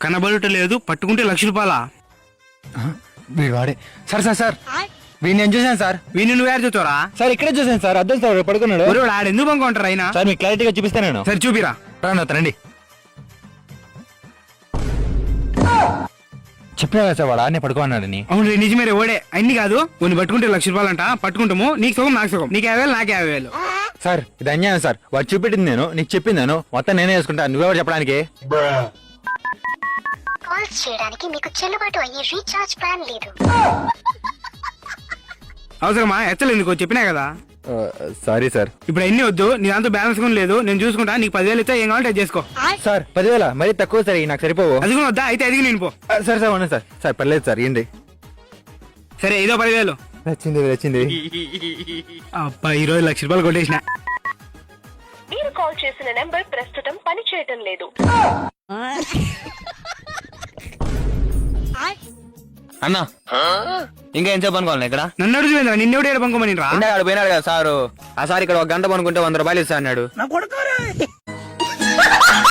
కనబడుట లేదు, పట్టుకుంటే ₹1,00,000. వీడు వాడే. సార్ సార్ సార్ వీడిని నేను చూసాను సార్. వీడిని నువ్వు యాడ్ చూచారా? సార్ ఇక్కడే చూసాను సార్. అర్థం సార్ పడుకున్నాడు. ఆడెందుకు బంకుంటారు అయినా? సార్ మీకు క్లారిటీగా చూపిస్తాను నేను. సరే చూపిరా. రండి. చెప్పినా సార్ వాడు ఆడనే పడుకోన్నాడని. అవును నిజమేరే, ఓడే. అన్ని కాదు, కొన్ని పట్టుకుంటే ₹1,00,000 అంట. పట్టుకుంటాము, నీకు సగం నాకు సగం. నీకు 50,000 నాకు 50,000. సార్ ఇది అన్యాయం సార్. వాడు చూపెట్టింది నేను, నీకు చెప్పింది నేను, మొత్తం నేనే వేసుకుంటాను. నువ్వెవరు చెప్పడానికి? కాల్స్ చేయడానికి మీకు చెల్లుబాటు అయ్యే రీఛార్జ్ ప్లాన్ లేదు. అవసరమా? ఎచ్చలేందుకో చెప్పినా కదా. Sorry sir. ఇప్పుడు అన్ని వద్దు, నీ దాంతో బ్యాలెన్స్ కూడా లేదు. నేను చూసుకుంటా. నీకు 10,000 ఇస్తా, ఏం కావాలంటే అది చేసుకో. సార్ 10,000 మరీ తక్కువ సార్, నాకు సరిపోవు. అది కూడా వద్దా? అయితే అది నేను పో. సార్ సార్ అవును సార్. సార్ పర్లేదు సార్, ఏంటి? సరే ఇదో 10,000. వచ్చింది. అబ్బా ఈరోజు ₹1,00,000 కొట్టేసిన. మీరు కాల్ చేసిన నెంబర్ ప్రస్తుతం పనిచేయటం లేదు. అన్నా ఇంకా ఎంతసేపు అనుకోవాలి ఇక్కడ? నన్ను అడుగుతుందా? నిన్నెవడు ఏడు పంకోమని రా? ఆడు పోయినాడు కదా సారు. ఆ సార్ ఇక్కడ 1 గంట పనుకుంటే ₹100 ఇస్తా అన్నాడు.